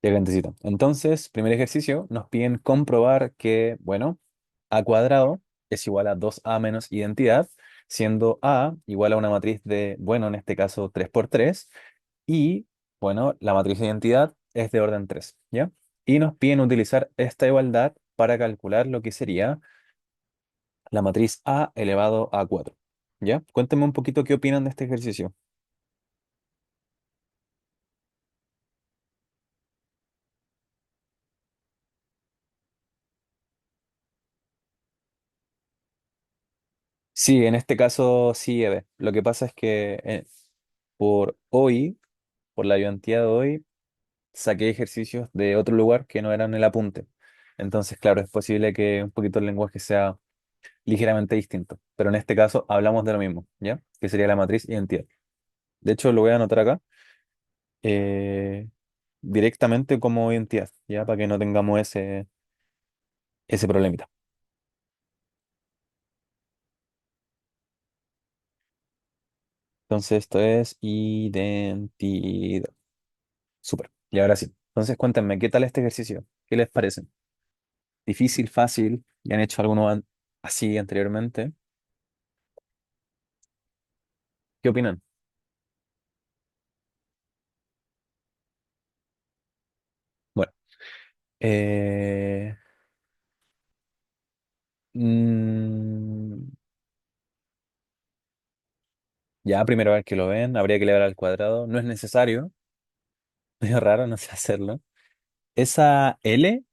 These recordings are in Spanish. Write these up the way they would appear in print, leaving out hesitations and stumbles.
Ya grandecito. Entonces, primer ejercicio, nos piden comprobar que, bueno, a cuadrado es igual a 2a menos identidad, siendo a igual a una matriz de, bueno, en este caso 3 por 3 y, bueno, la matriz de identidad es de orden 3, ¿ya? Y nos piden utilizar esta igualdad para calcular lo que sería la matriz a elevado a 4, ¿ya? Cuéntame un poquito qué opinan de este ejercicio. Sí, en este caso sí, Eve. Lo que pasa es que por hoy, por la ayudantía de hoy, saqué ejercicios de otro lugar que no eran el apunte. Entonces, claro, es posible que un poquito el lenguaje sea ligeramente distinto. Pero en este caso hablamos de lo mismo, ¿ya? Que sería la matriz identidad. De hecho, lo voy a anotar acá eh, directamente como identidad, ¿ya? Para que no tengamos ese problemita. Entonces, esto es identidad. Súper. Y ahora sí. Entonces, cuéntenme, ¿qué tal este ejercicio? ¿Qué les parece? ¿Difícil, fácil? ¿Ya han hecho alguno así anteriormente? ¿Qué opinan? Bueno, eh, mm, ya primera vez que lo ven, habría que elevar al cuadrado. No es necesario, es raro, no sé hacerlo. Esa L,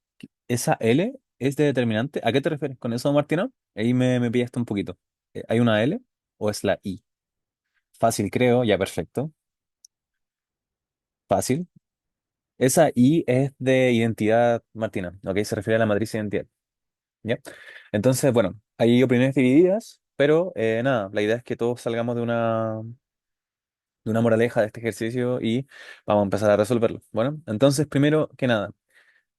esa L es de determinante. ¿A qué te refieres con eso, Martino? Ahí me pillaste un poquito. ¿Hay una L o es la I? Fácil, creo, ya perfecto. Fácil. Esa I es de identidad, Martina, ¿ok? Se refiere a la matriz de identidad, ¿ya? Entonces, bueno, hay opiniones divididas, pero nada, la idea es que todos salgamos de una moraleja de este ejercicio y vamos a empezar a resolverlo. Bueno, entonces, primero que nada,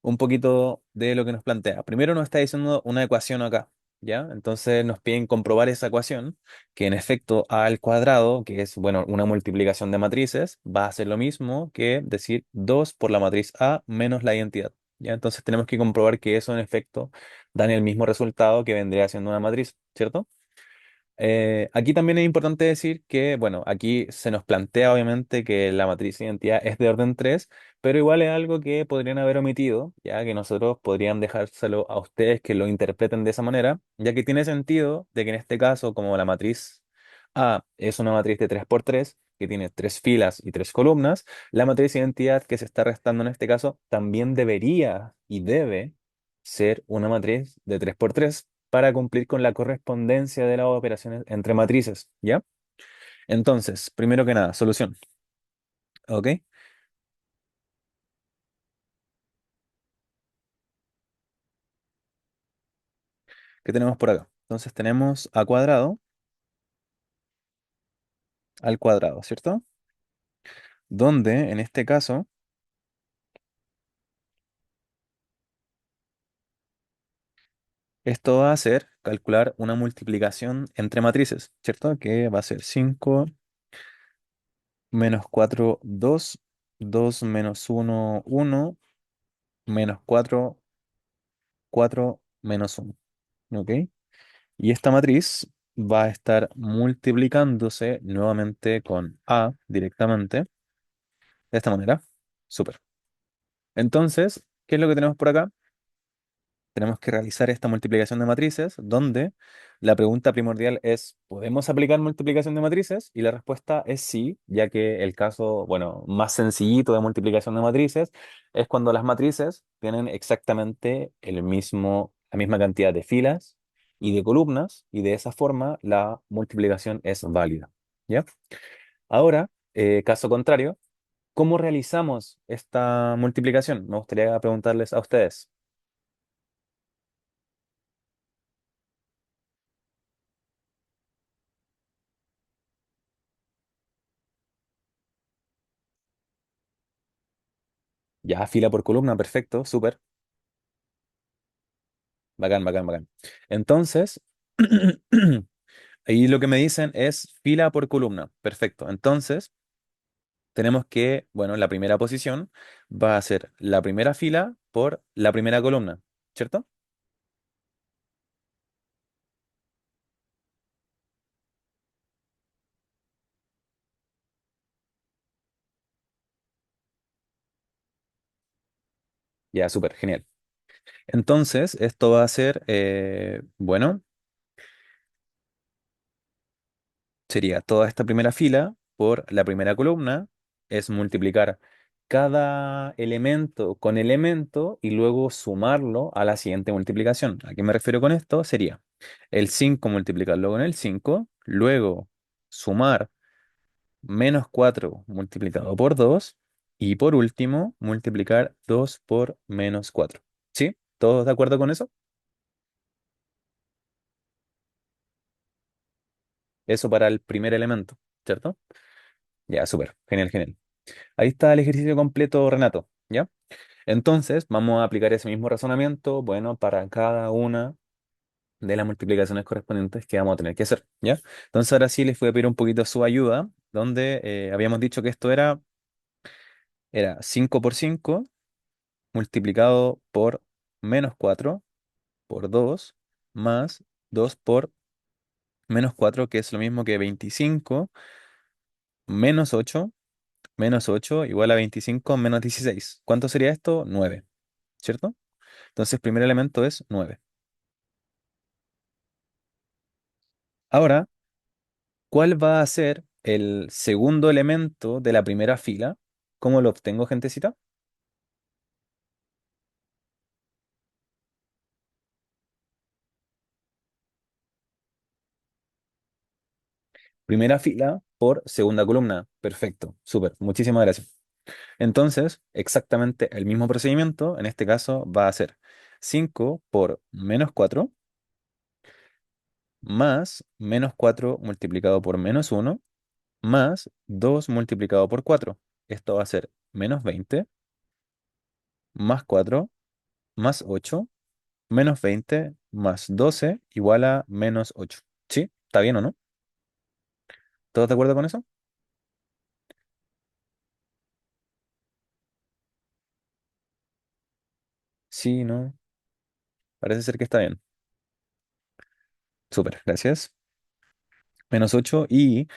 un poquito de lo que nos plantea. Primero nos está diciendo una ecuación acá, ¿ya? Entonces nos piden comprobar esa ecuación, que en efecto a al cuadrado, que es, bueno, una multiplicación de matrices, va a ser lo mismo que decir 2 por la matriz A menos la identidad, ¿ya? Entonces tenemos que comprobar que eso en efecto da el mismo resultado que vendría siendo una matriz, ¿cierto? Aquí también es importante decir que, bueno, aquí se nos plantea obviamente que la matriz de identidad es de orden 3, pero igual es algo que podrían haber omitido, ya que nosotros podrían dejárselo a ustedes que lo interpreten de esa manera, ya que tiene sentido de que en este caso, como la matriz A es una matriz de 3 por 3 que tiene tres filas y tres columnas, la matriz de identidad que se está restando en este caso también debería y debe ser una matriz de 3 por 3 para cumplir con la correspondencia de las operaciones entre matrices, ¿ya? Entonces, primero que nada, solución, ¿ok? ¿Qué tenemos por acá? Entonces tenemos a cuadrado al cuadrado, ¿cierto? Donde, en este caso, esto va a ser calcular una multiplicación entre matrices, ¿cierto? Que va a ser 5 menos 4 2 2 menos uno 1 menos 4 4 menos uno, ¿ok? Y esta matriz va a estar multiplicándose nuevamente con A directamente, de esta manera. Súper. Entonces, ¿qué es lo que tenemos por acá? Tenemos que realizar esta multiplicación de matrices, donde la pregunta primordial es, ¿podemos aplicar multiplicación de matrices? Y la respuesta es sí, ya que el caso, bueno, más sencillito de multiplicación de matrices es cuando las matrices tienen exactamente la misma cantidad de filas y de columnas, y de esa forma la multiplicación es válida. ¿Ya? Ahora, caso contrario, ¿cómo realizamos esta multiplicación? Me gustaría preguntarles a ustedes. Ya, fila por columna, perfecto, súper, bacán, bacán, bacán. Entonces, ahí lo que me dicen es fila por columna, perfecto. Entonces, tenemos que, bueno, la primera posición va a ser la primera fila por la primera columna, ¿cierto? Ya, súper, genial. Entonces, esto va a ser, bueno, sería toda esta primera fila por la primera columna, es multiplicar cada elemento con elemento y luego sumarlo a la siguiente multiplicación. ¿A qué me refiero con esto? Sería el 5 multiplicarlo con el 5, luego sumar menos 4 multiplicado por 2 y por último multiplicar 2 por menos 4. ¿Sí? ¿Todos de acuerdo con eso? Eso para el primer elemento, ¿cierto? Ya, súper, genial, genial. Ahí está el ejercicio completo, Renato, ¿ya? Entonces, vamos a aplicar ese mismo razonamiento, bueno, para cada una de las multiplicaciones correspondientes que vamos a tener que hacer, ¿ya? Entonces, ahora sí les voy a pedir un poquito su ayuda, donde habíamos dicho que esto era 5 por 5 multiplicado por menos 4 por 2 más 2 por menos 4 que es lo mismo que 25 menos 8 menos 8 igual a 25 menos 16. ¿Cuánto sería esto? 9, ¿cierto? Entonces, el primer elemento es 9. Ahora, ¿cuál va a ser el segundo elemento de la primera fila? ¿Cómo lo obtengo, gentecita? Primera fila por segunda columna. Perfecto, súper, muchísimas gracias. Entonces, exactamente el mismo procedimiento, en este caso va a ser 5 por menos 4 más menos 4 multiplicado por menos uno más 2 multiplicado por 4. Esto va a ser menos 20 más 4 más 8 menos 20 más 12 igual a menos 8. ¿Sí? ¿Está bien o no? ¿Todos de acuerdo con eso? Sí, no. Parece ser que está bien. Súper, gracias. Menos 8 y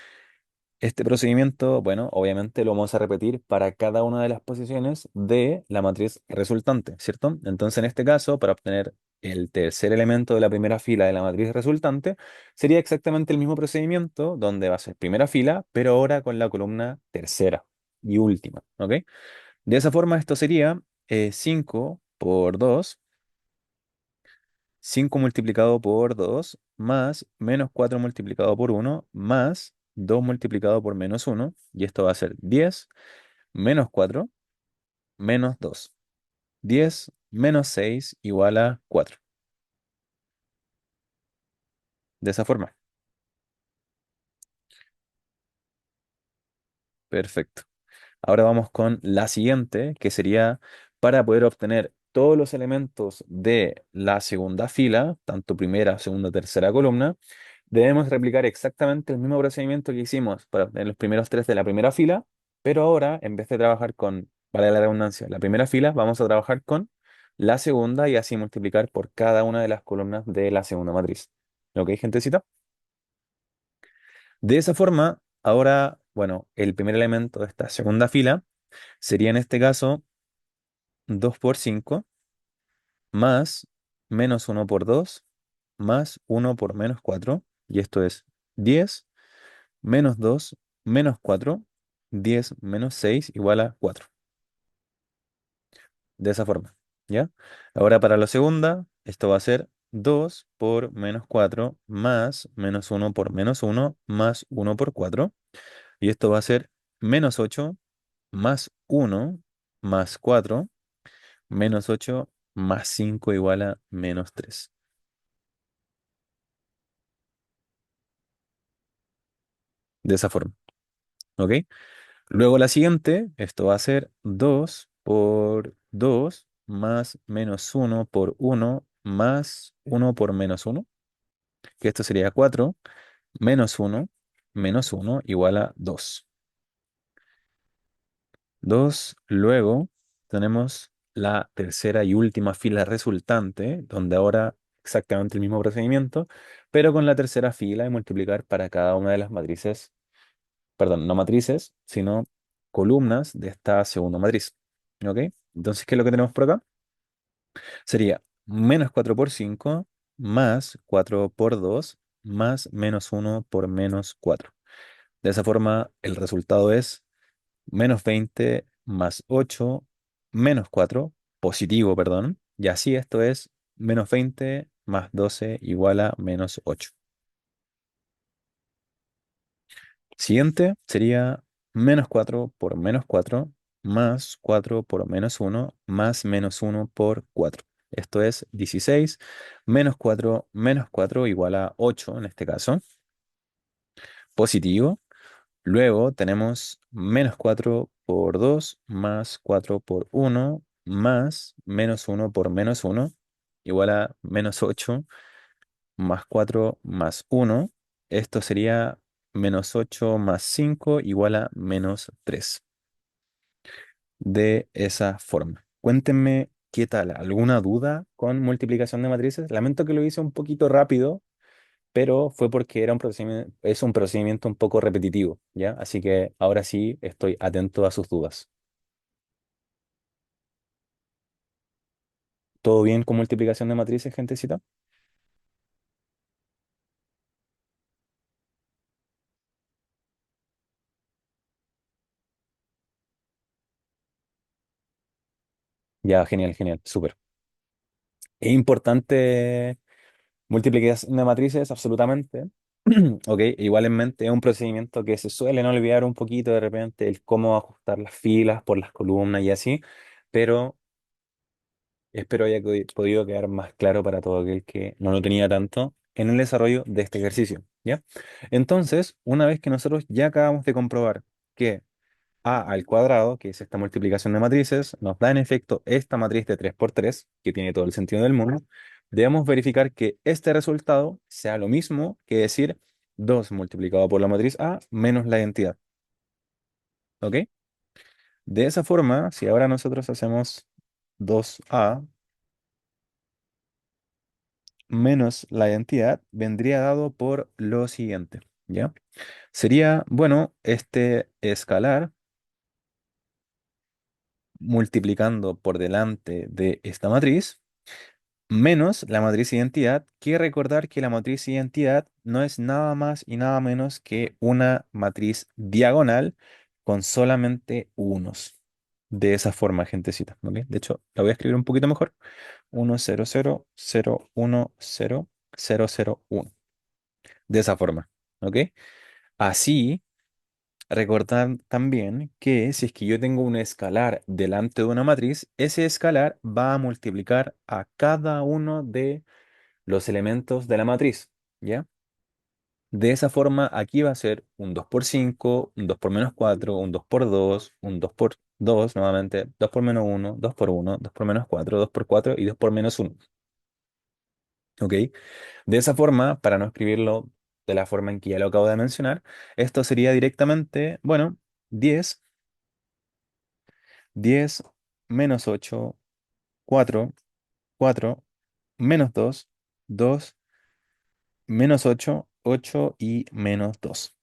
este procedimiento, bueno, obviamente lo vamos a repetir para cada una de las posiciones de la matriz resultante, ¿cierto? Entonces, en este caso, para obtener el tercer elemento de la primera fila de la matriz resultante, sería exactamente el mismo procedimiento donde va a ser primera fila, pero ahora con la columna tercera y última, ¿ok? De esa forma, esto sería 5 por 2, 5 multiplicado por 2 más menos 4 multiplicado por uno más 2 multiplicado por menos uno y esto va a ser 10 menos 4 menos 2. 10 menos 6 igual a 4. De esa forma. Perfecto. Ahora vamos con la siguiente, que sería para poder obtener todos los elementos de la segunda fila, tanto primera, segunda, tercera columna, debemos replicar exactamente el mismo procedimiento que hicimos para obtener los primeros tres de la primera fila, pero ahora, en vez de trabajar con, para la redundancia, la primera fila, vamos a trabajar con la segunda y así multiplicar por cada una de las columnas de la segunda matriz. ¿Ok, gentecita? De esa forma, ahora, bueno, el primer elemento de esta segunda fila sería en este caso 2 por 5 más menos uno por 2 más uno por menos 4 y esto es 10 menos 2 menos 4 10 menos 6 igual a 4. De esa forma, ¿ya? Ahora para la segunda, esto va a ser 2 por menos 4 más menos uno por menos uno más uno por 4 y esto va a ser menos 8 más uno más 4 menos 8 más 5 igual a menos 3. De esa forma, ¿ok? Luego la siguiente, esto va a ser 2 por 2 más menos uno por uno más uno por menos uno, que esto sería 4 menos uno menos uno igual a 2. 2. Luego tenemos la tercera y última fila resultante, donde ahora exactamente el mismo procedimiento, pero con la tercera fila de multiplicar para cada una de las matrices, perdón, no matrices, sino columnas de esta segunda matriz. ¿Ok? Entonces, ¿qué es lo que tenemos por acá? Sería menos 4 por 5 más 4 por 2 más menos uno por menos 4. De esa forma, el resultado es menos 20 más 8 menos 4 positivo, perdón. Y así esto es menos 20 más 12 igual a menos 8. Siguiente sería menos 4 por menos 4 más 4 por menos menos uno por 4. Esto es 16 menos 4 igual a 8 en este caso. Positivo. Luego tenemos menos 4 por 2 más 4 por uno más menos uno por menos uno igual a menos 8 más 4 más uno. Esto sería menos 8 más 5 igual a menos 3. De esa forma. Cuéntenme qué tal. ¿Alguna duda con multiplicación de matrices? Lamento que lo hice un poquito rápido, pero fue porque era un procedimiento, es un procedimiento un poco repetitivo, ¿ya? Así que ahora sí estoy atento a sus dudas. ¿Todo bien con multiplicación de matrices, gentecita? Ya, genial, genial, súper. Es importante multiplicación de matrices, absolutamente. Ok, igualmente es un procedimiento que se suelen olvidar un poquito de repente el cómo ajustar las filas por las columnas y así, pero espero haya podido quedar más claro para todo aquel que no lo tenía tanto en el desarrollo de este ejercicio, ¿ya? Entonces, una vez que nosotros ya acabamos de comprobar que a al cuadrado, que es esta multiplicación de matrices, nos da en efecto esta matriz de 3 por 3 que tiene todo el sentido del mundo, debemos verificar que este resultado sea lo mismo que decir 2 multiplicado por la matriz A menos la identidad. ¿Ok? De esa forma, si ahora nosotros hacemos 2A menos la identidad, vendría dado por lo siguiente, ¿ya? Sería, bueno, este escalar multiplicando por delante de esta matriz menos la matriz identidad, que recordar que la matriz identidad no es nada más y nada menos que una matriz diagonal con solamente unos. De esa forma, gentecita, ¿ok? De hecho, la voy a escribir un poquito mejor. 1, 0, 0, 0, 1, 0, 0, 0, 1. De esa forma, ¿ok? Así, recordar también que si es que yo tengo un escalar delante de una matriz, ese escalar va a multiplicar a cada uno de los elementos de la matriz, ¿ya? De esa forma, aquí va a ser un 2 por 5, un 2 por menos 4, un 2 por 2, un 2 por 2 nuevamente, 2 por menos uno, 2 por uno, 2 por menos 4, 2 por 4 y 2 por menos uno. ¿Ok? De esa forma, para no escribirlo de la forma en que ya lo acabo de mencionar, esto sería directamente, bueno, 10, 10 menos 8, 4, 4, menos 2, 2, menos 8, 8 y menos 2.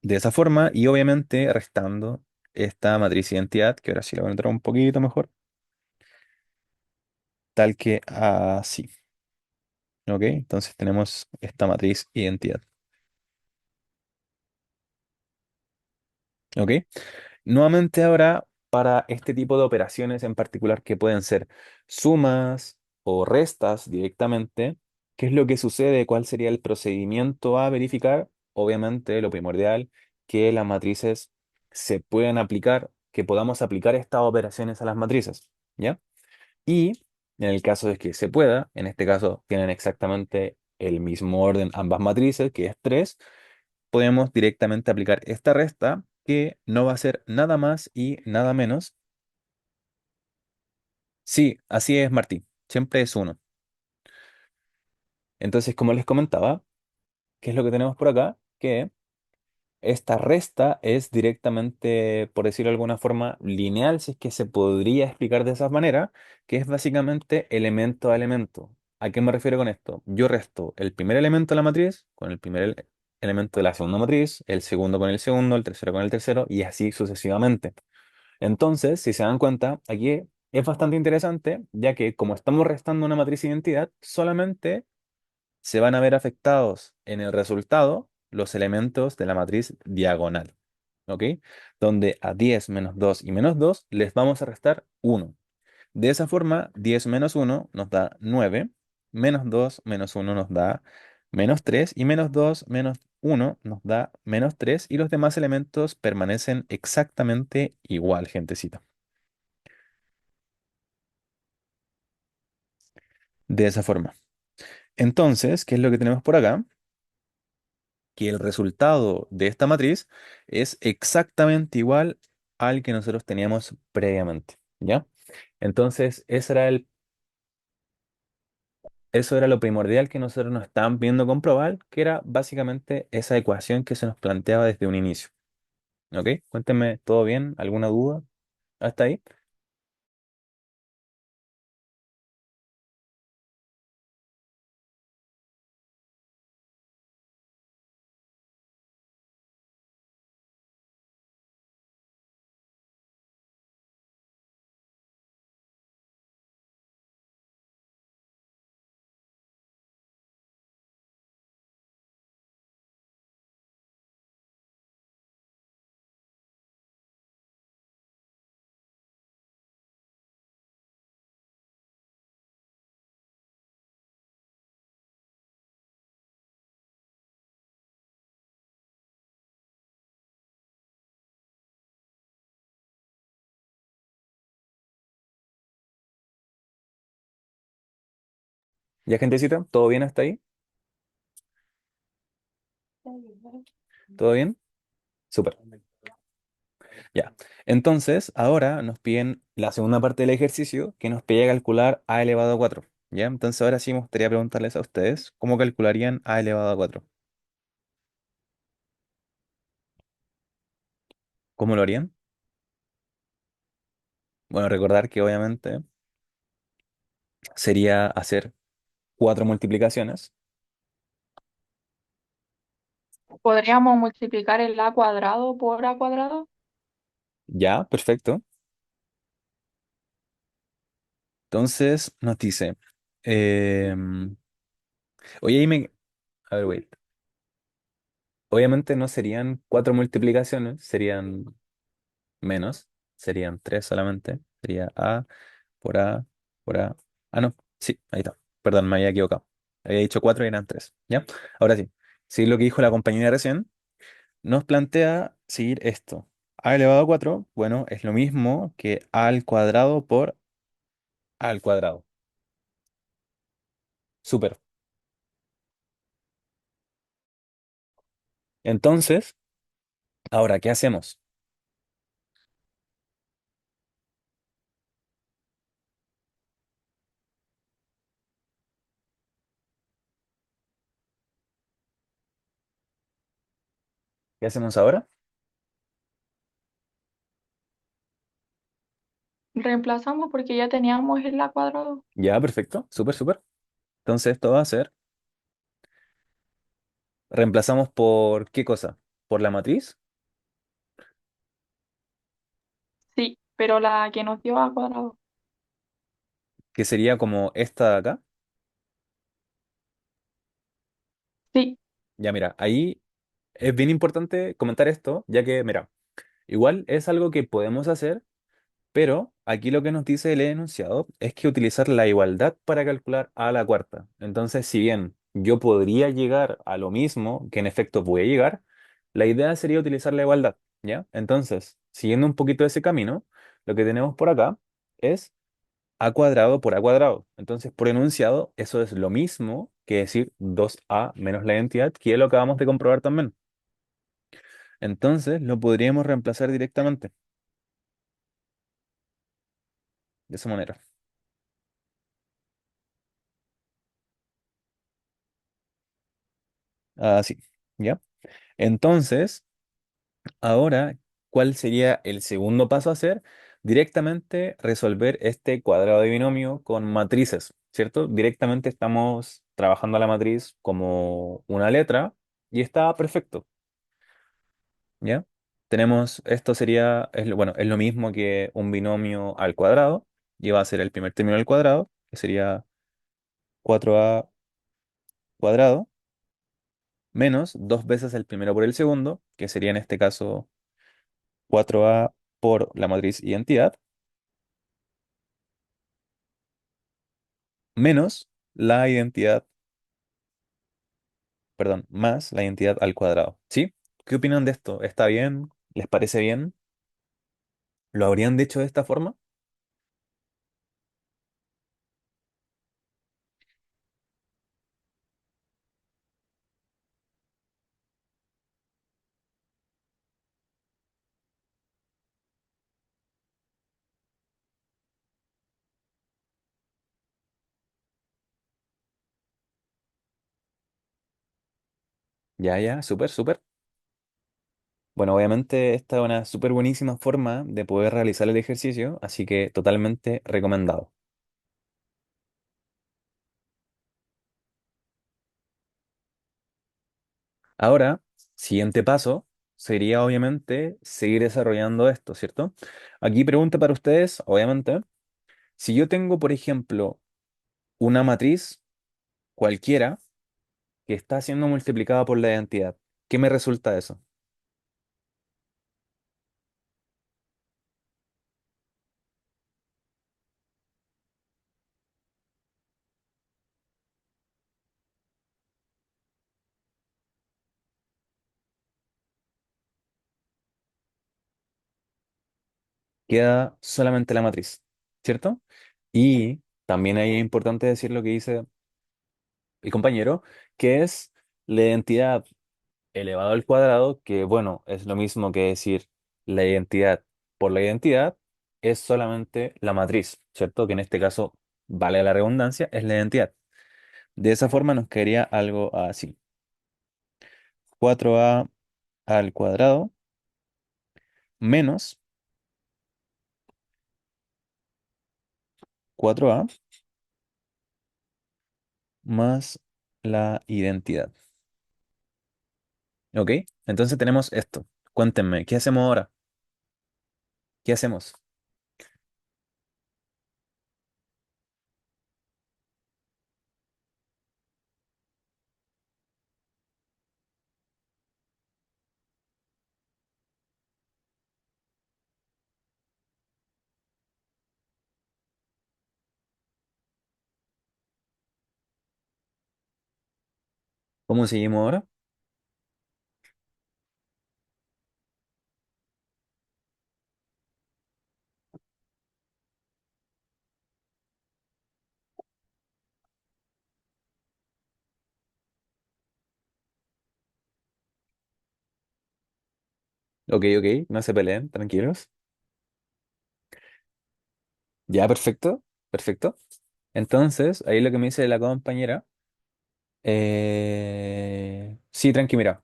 De esa forma, y obviamente restando esta matriz identidad, que ahora sí la voy a entrar un poquito mejor, tal que así. ¿Ok? Entonces tenemos esta matriz identidad. ¿Ok? Nuevamente ahora, para este tipo de operaciones en particular que pueden ser sumas o restas directamente, ¿qué es lo que sucede? ¿Cuál sería el procedimiento a verificar? Obviamente, lo primordial, que las matrices se puedan aplicar, que podamos aplicar estas operaciones a las matrices, ¿ya? Y en el caso de que se pueda, en este caso tienen exactamente el mismo orden ambas matrices, que es 3, podemos directamente aplicar esta resta que no va a ser nada más y nada menos. Sí, así es, Martín. Siempre es uno. Entonces, como les comentaba, ¿qué es lo que tenemos por acá? Que Esta resta es directamente, por decirlo de alguna forma, lineal, si es que se podría explicar de esa manera, que es básicamente elemento a elemento. ¿A qué me refiero con esto? Yo resto el primer elemento de la matriz con el primer elemento de la segunda matriz, el segundo con el segundo, el tercero con el tercero, y así sucesivamente. Entonces, si se dan cuenta, aquí es bastante interesante, ya que como estamos restando una matriz identidad, solamente se van a ver afectados en el resultado los elementos de la matriz diagonal, ¿ok? Donde a 10 menos 2 y menos 2 les vamos a restar 1. De esa forma, 10 menos 1 nos da 9, menos 2 menos 1 nos da menos 3 y menos 2 menos 1 nos da menos 3 y los demás elementos permanecen exactamente igual, gentecita. De esa forma. Entonces, ¿qué es lo que tenemos por acá? Que el resultado de esta matriz es exactamente igual al que nosotros teníamos previamente, ¿ya? Entonces, eso era lo primordial que nosotros nos estaban viendo comprobar, que era básicamente esa ecuación que se nos planteaba desde un inicio, ¿ok? Cuéntenme, ¿todo bien? ¿Alguna duda hasta ahí? ¿Ya, gentecita? ¿Todo bien hasta ahí? ¿Todo bien? Súper. Ya. Entonces, ahora nos piden la segunda parte del ejercicio que nos pide calcular a elevado a 4. ¿Ya? Entonces, ahora sí me gustaría preguntarles a ustedes cómo calcularían a elevado a 4. ¿Cómo lo harían? Bueno, recordar que obviamente sería hacer cuatro multiplicaciones. Podríamos multiplicar el a cuadrado por a cuadrado. Ya, perfecto. Entonces, nos dice, em, oye, a ver, wait. Obviamente no serían cuatro multiplicaciones, serían menos, serían tres solamente. Sería A por A, por A. Ah, no, sí, ahí está. Perdón, me había equivocado. Había dicho cuatro y eran tres. ¿Ya? Ahora sí. Sí, lo que dijo la compañía recién, nos plantea seguir esto. A elevado a 4, bueno, es lo mismo que A al cuadrado por A al cuadrado. Súper. Entonces, ahora, ¿qué hacemos? ¿Qué hacemos ahora? Reemplazamos porque ya teníamos el a cuadrado. Ya, perfecto. Súper, súper. Entonces, esto va a ser, reemplazamos por ¿qué cosa? Por la matriz, Sí, pero la que nos dio a cuadrado. que sería como esta de acá. Sí, Ya, mira, ahí es bien importante comentar esto, ya que, mira, igual es algo que podemos hacer, pero aquí lo que nos dice el enunciado es que utilizar la igualdad para calcular a la cuarta. Entonces, si bien yo podría llegar a lo mismo, que en efecto voy a llegar, la idea sería utilizar la igualdad, ¿ya? Entonces, siguiendo un poquito ese camino, lo que tenemos por acá es a cuadrado por a cuadrado. Entonces, por enunciado, eso es lo mismo que decir 2a menos la identidad, que es lo que acabamos de comprobar también. Entonces, lo podríamos reemplazar directamente, de esa manera. Así, ¿ya? Entonces, Ahora, ¿cuál sería el segundo paso a hacer? Directamente resolver este cuadrado de binomio con matrices, ¿cierto? Directamente estamos trabajando la matriz como una letra y está perfecto, ¿ya? Tenemos, esto sería, bueno, es lo mismo que un binomio al cuadrado, y va a ser el primer término al cuadrado, que sería 4a cuadrado, menos dos veces el primero por el segundo, que sería en este caso 4a por la matriz identidad, menos la identidad, perdón, más la identidad al cuadrado. ¿Sí? ¿Qué opinan de esto? ¿Está bien? ¿Les parece bien? ¿Lo habrían dicho de esta forma? Ya, ya, súper, súper. Bueno, obviamente esta es una súper buenísima forma de poder realizar el ejercicio, así que totalmente recomendado. Ahora, siguiente paso sería obviamente seguir desarrollando esto, ¿cierto? Aquí pregunta para ustedes, obviamente, si yo tengo, por ejemplo, una matriz cualquiera que está siendo multiplicada por la identidad, ¿qué me resulta eso? Queda solamente la matriz, ¿cierto? Y también ahí es importante decir lo que dice el compañero, que es la identidad elevado al cuadrado, que bueno, es lo mismo que decir la identidad por la identidad, es solamente la matriz, ¿cierto? Que en este caso, vale la redundancia, es la identidad. De esa forma nos quedaría algo así. 4a al cuadrado menos 4a más la identidad. ¿Ok? Entonces tenemos esto. Cuéntenme, ¿qué hacemos ahora? ¿Qué hacemos? ¿Cómo seguimos ahora? Ok, ok, no se peleen, tranquilos. Ya, perfecto, perfecto. Entonces, ahí lo que me dice la compañera, sí, tranqui, mira.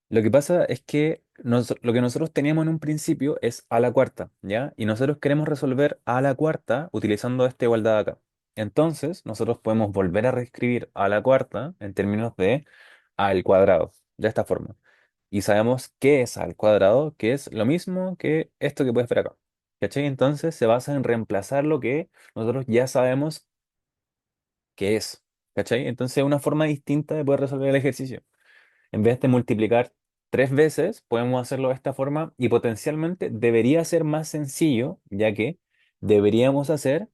Lo que pasa es que lo que nosotros teníamos en un principio es a la cuarta, ¿ya? Y nosotros queremos resolver a la cuarta utilizando esta igualdad de acá. Entonces, nosotros podemos volver a reescribir a la cuarta en términos de a al cuadrado, de esta forma. Y sabemos qué es a al cuadrado, que es lo mismo que esto que puedes ver acá. ¿Cachai? Entonces, se basa en reemplazar lo que nosotros ya sabemos que es. ¿Cachai? Entonces, es una forma distinta de poder resolver el ejercicio. En vez de multiplicar tres veces, podemos hacerlo de esta forma y potencialmente debería ser más sencillo, ya que deberíamos hacer,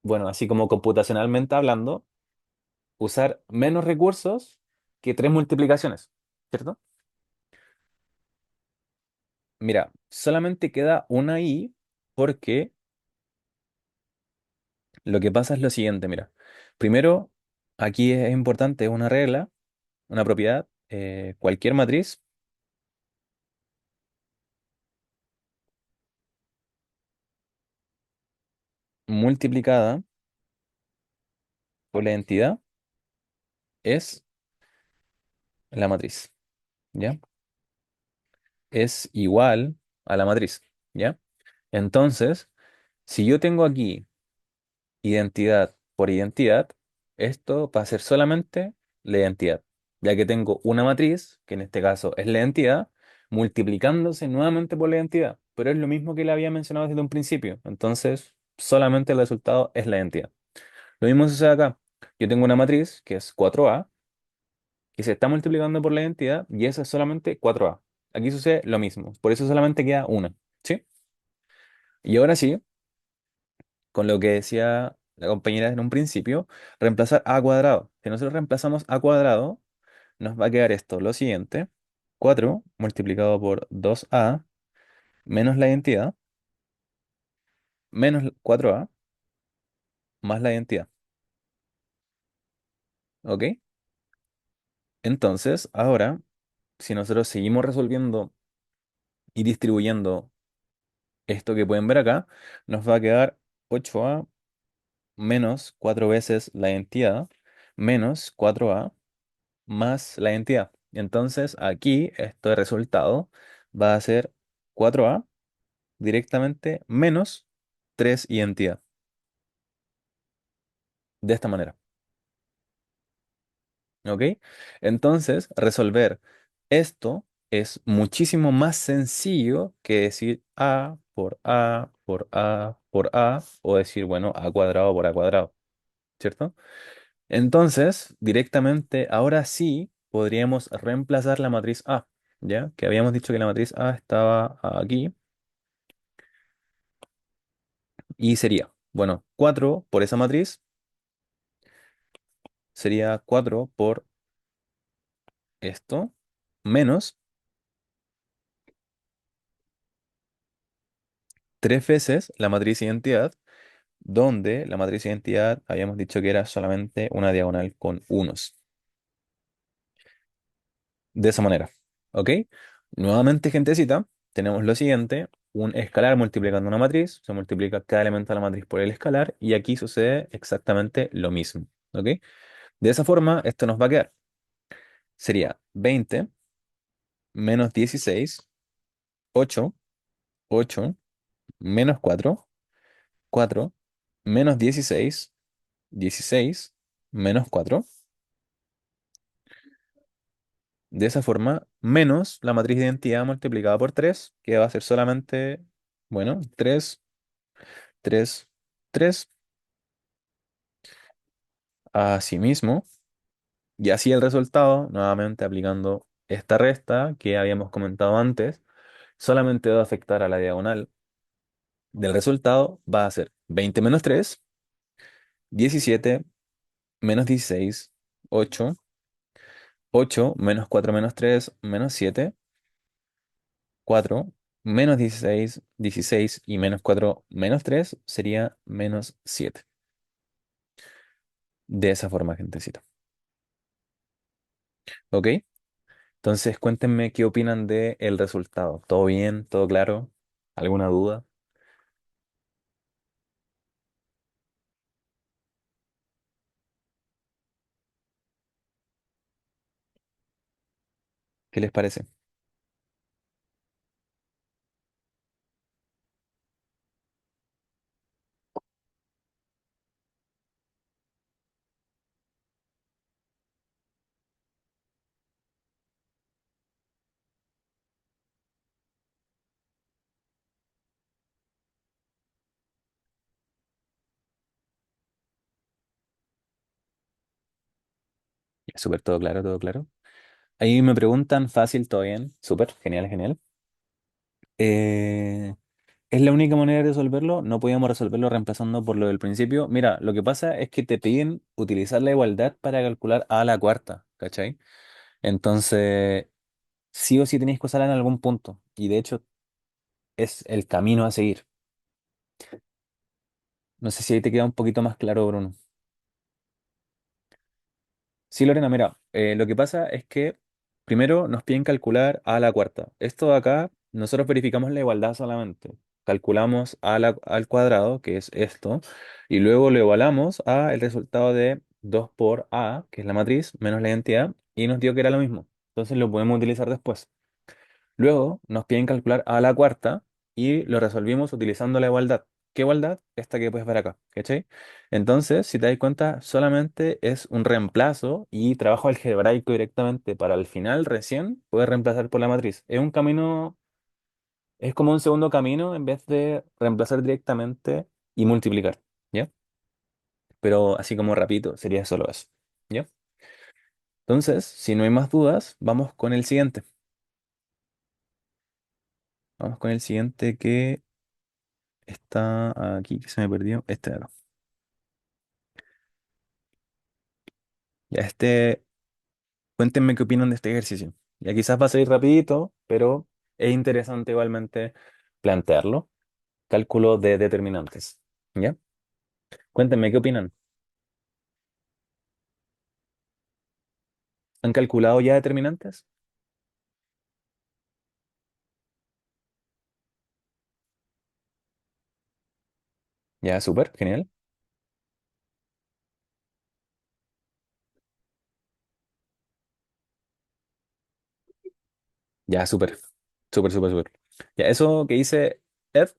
bueno, así como computacionalmente hablando, usar menos recursos que tres multiplicaciones, ¿cierto? Mira, solamente queda una i porque lo que pasa es lo siguiente, mira. Primero, aquí es importante, es una regla, una propiedad, cualquier matriz multiplicada por la entidad es la matriz, ¿ya? es igual a la matriz, ¿ya? Entonces, si yo tengo aquí identidad por identidad, esto va a ser solamente la identidad, ya que tengo una matriz, que en este caso es la identidad, multiplicándose nuevamente por la identidad, pero es lo mismo que le había mencionado desde un principio, entonces solamente el resultado es la identidad. Lo mismo sucede acá. Yo tengo una matriz que es 4A, que se está multiplicando por la identidad, y esa es solamente 4A. Aquí sucede lo mismo, por eso solamente queda una, ¿sí? Y ahora sí, con lo que decía la compañera en un principio, reemplazar a cuadrado. Si nosotros reemplazamos a cuadrado, nos va a quedar esto, lo siguiente, 4 multiplicado por 2a menos la identidad, menos 4a más la identidad. ¿Ok? Entonces, ahora, si nosotros seguimos resolviendo y distribuyendo esto que pueden ver acá, nos va a quedar 8a menos 4 veces la identidad menos 4a más la entidad. Entonces, aquí este resultado va a ser 4a directamente menos 3 identidad. De esta manera. ¿Ok? Entonces, resolver esto es muchísimo más sencillo que decir a por a por a por a o decir, bueno, a cuadrado por a cuadrado. ¿Cierto? Entonces, directamente, ahora sí podríamos reemplazar la matriz A, ¿ya? Que habíamos dicho que la matriz A estaba aquí y sería, bueno, 4 por esa matriz sería 4 por esto, menos 3 veces la matriz identidad, donde la matriz identidad habíamos dicho que era solamente una diagonal con unos. De esa manera. ¿Ok? Nuevamente, gentecita, tenemos lo siguiente. Un escalar multiplicando una matriz. Se multiplica cada elemento de la matriz por el escalar. Y aquí sucede exactamente lo mismo. ¿Ok? De esa forma, esto nos va a quedar. Sería 20 menos 16, 8, 8, menos 4, 4, menos 16, 16, menos 4. De esa forma, menos la matriz de identidad multiplicada por 3, que va a ser solamente, bueno, 3, 3, 3. Asimismo, y así el resultado, nuevamente aplicando esta resta que habíamos comentado antes, solamente va a afectar a la diagonal del resultado, va a ser 20 menos 3, 17 menos 16, 8, 8 menos 4 menos 3 menos 7, 4 menos 16, 16 y menos 4 menos 3 sería menos 7. De esa forma, gentecita. ¿Ok? Entonces, cuéntenme qué opinan de el resultado. ¿Todo bien? ¿Todo claro? ¿Alguna duda? ¿Qué les parece? Súper, todo claro, todo claro. Ahí me preguntan, fácil, todo bien. Súper, genial, genial. Eh, ¿Es la única manera de resolverlo? No podíamos resolverlo reemplazando por lo del principio. Mira, lo que pasa es que te piden utilizar la igualdad para calcular a la cuarta, ¿cachai? Entonces, sí o sí tenéis que usarla en algún punto. Y de hecho, es el camino a seguir. No sé si ahí te queda un poquito más claro, Bruno. Sí, Lorena, mira, lo que pasa es que primero nos piden calcular a la cuarta. Esto de acá, nosotros verificamos la igualdad solamente. Calculamos al cuadrado, que es esto, y luego lo igualamos a el resultado de 2 por a, que es la matriz, menos la identidad, y nos dio que era lo mismo. Entonces lo podemos utilizar después. Luego nos piden calcular a la cuarta y lo resolvimos utilizando la igualdad. ¿Qué igualdad? Esta que puedes ver acá, ¿cachai? Entonces, si te das cuenta, solamente es un reemplazo y trabajo algebraico directamente para el final recién poder reemplazar por la matriz. Es un camino, es como un segundo camino en vez de reemplazar directamente y multiplicar, ¿ya? Pero así como rapidito, sería solo eso, ¿ya? Entonces, si no hay más dudas, vamos con el siguiente. Vamos con el siguiente que está aquí, que se me perdió. Este de acá. Ya, cuéntenme qué opinan de este ejercicio. Ya quizás va a salir rapidito, pero es interesante igualmente plantearlo. Cálculo de determinantes. ¿Ya? Cuéntenme qué opinan. ¿Han calculado ya determinantes? Ya, súper, genial. Ya, súper, súper, súper, súper. Ya, eso que dice Ed,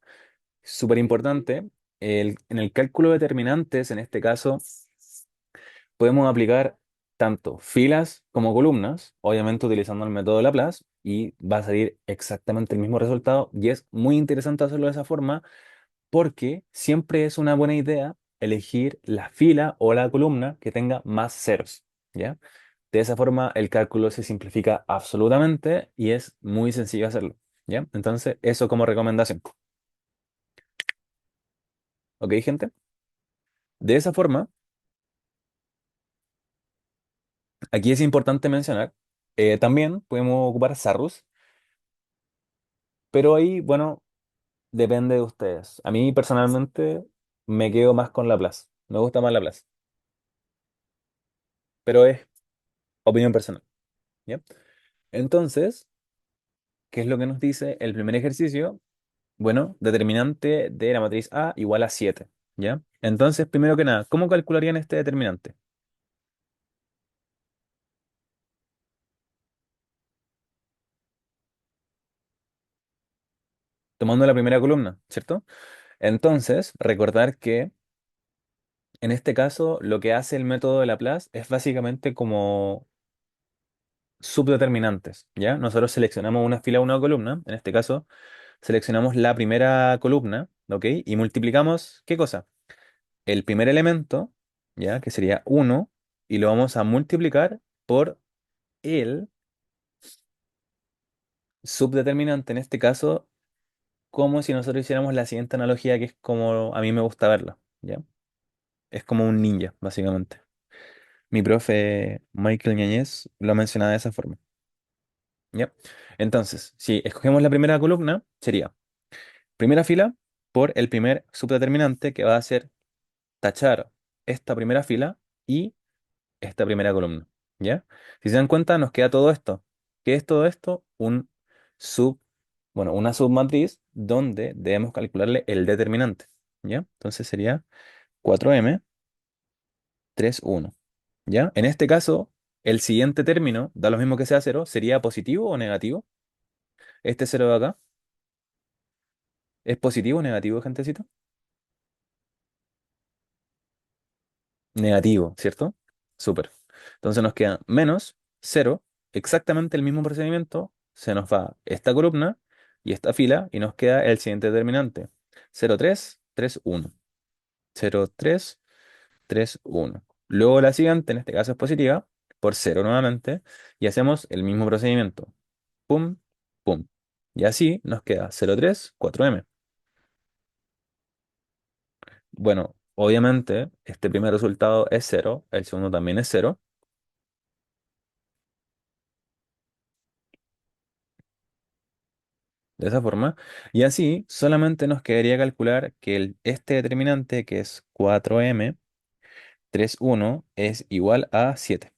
súper importante. En el cálculo de determinantes, en este caso, podemos aplicar tanto filas como columnas, obviamente utilizando el método de Laplace, y va a salir exactamente el mismo resultado. Y es muy interesante hacerlo de esa forma porque siempre es una buena idea elegir la fila o la columna que tenga más ceros, ¿ya? De esa forma el cálculo se simplifica absolutamente y es muy sencillo hacerlo, ¿ya? Entonces, eso como recomendación. ¿Ok, gente? De esa forma, aquí es importante mencionar, también podemos ocupar Sarrus, pero ahí, bueno, depende de ustedes. A mí personalmente me quedo más con Laplace. Me gusta más Laplace, pero es opinión personal, ¿ya? Entonces, ¿qué es lo que nos dice el primer ejercicio? Bueno, determinante de la matriz A igual a 7, ¿ya? Entonces, primero que nada, ¿cómo calcularían este determinante? Tomando la primera columna, ¿cierto? Entonces, recordar que en este caso lo que hace el método de Laplace es básicamente como subdeterminantes, ¿ya? Nosotros seleccionamos una fila o una columna, en este caso seleccionamos la primera columna, ¿ok? Y multiplicamos, ¿qué cosa? El primer elemento, ¿ya? Que sería uno y lo vamos a multiplicar por el subdeterminante, en este caso, como si nosotros hiciéramos la siguiente analogía, que es como a mí me gusta verla, ¿ya? Es como un ninja, básicamente. Mi profe Michael Ñañez lo mencionaba de esa forma, ¿ya? Entonces, si escogemos la primera columna, sería primera fila por el primer subdeterminante que va a ser tachar esta primera fila y esta primera columna, ¿ya? Si se dan cuenta, nos queda todo esto. ¿Qué es todo esto? Sub, una submatriz donde debemos calcularle el determinante, ¿ya? Entonces sería 4m 1, ¿ya? En este caso, el siguiente término, da lo mismo que sea cero, ¿sería positivo o negativo? Este cero de acá, ¿es positivo o negativo, gentecita? Negativo, ¿cierto? Súper. Entonces nos queda menos cero, exactamente el mismo procedimiento. Se nos va esta columna y esta fila y nos queda el siguiente determinante. 0, 3, 3, 1. 0, 3, 3, 1. Luego la siguiente, en este caso es positiva, por cero nuevamente, y hacemos el mismo procedimiento. Pum, pum. Y así nos queda 0, 3, 4m. Bueno, obviamente este primer resultado es cero, el segundo también es cero. De esa forma. Y así solamente nos quedaría calcular que este determinante, que es 4m 1 es igual a 7.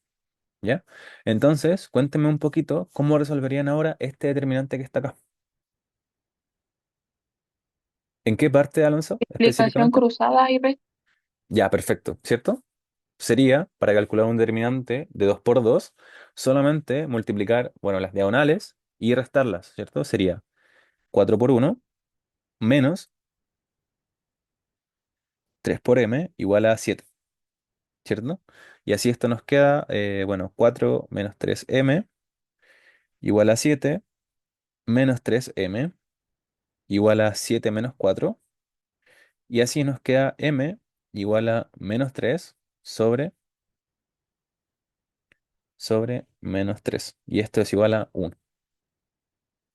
¿Ya? Entonces, cuéntenme un poquito cómo resolverían ahora este determinante que está acá. ¿En qué parte, Alonso, Multiplicación específicamente? cruzada y resto. Ya, perfecto, ¿cierto? Sería, para calcular un determinante de 2 por 2 solamente multiplicar, bueno, las diagonales y restarlas, ¿cierto? Sería 4 por uno menos 3 por m igual a 7, ¿cierto? Y así esto nos queda, bueno, 4 menos 3m igual a 7 menos 3m igual a 7 menos 4. Y así nos queda m igual a menos 3 sobre menos 3. Y esto es igual a 1,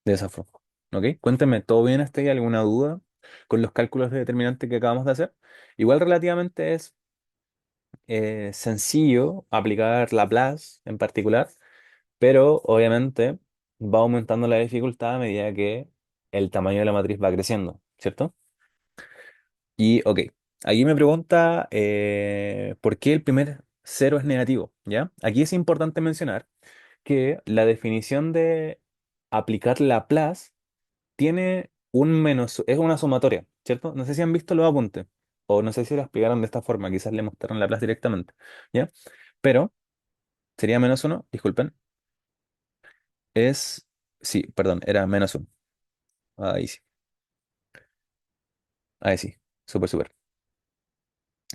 de esa forma. ¿Ok? Cuéntame, ¿todo bien hasta ahí? ¿Alguna duda con los cálculos de determinante que acabamos de hacer? Igual relativamente es sencillo aplicar Laplace en particular, pero obviamente va aumentando la dificultad a medida que el tamaño de la matriz va creciendo, ¿cierto? Y ok, aquí me pregunta por qué el primer cero es negativo, ¿ya? Aquí es importante mencionar que la definición de aplicar Laplace tiene un menos, es una sumatoria, ¿cierto? No sé si han visto los apuntes, o no sé si lo explicaron de esta forma, quizás le mostraron Laplace directamente, ¿ya? Pero sería menos uno, disculpen, es, sí, perdón, era menos uno. Ahí sí, ahí sí, súper, súper.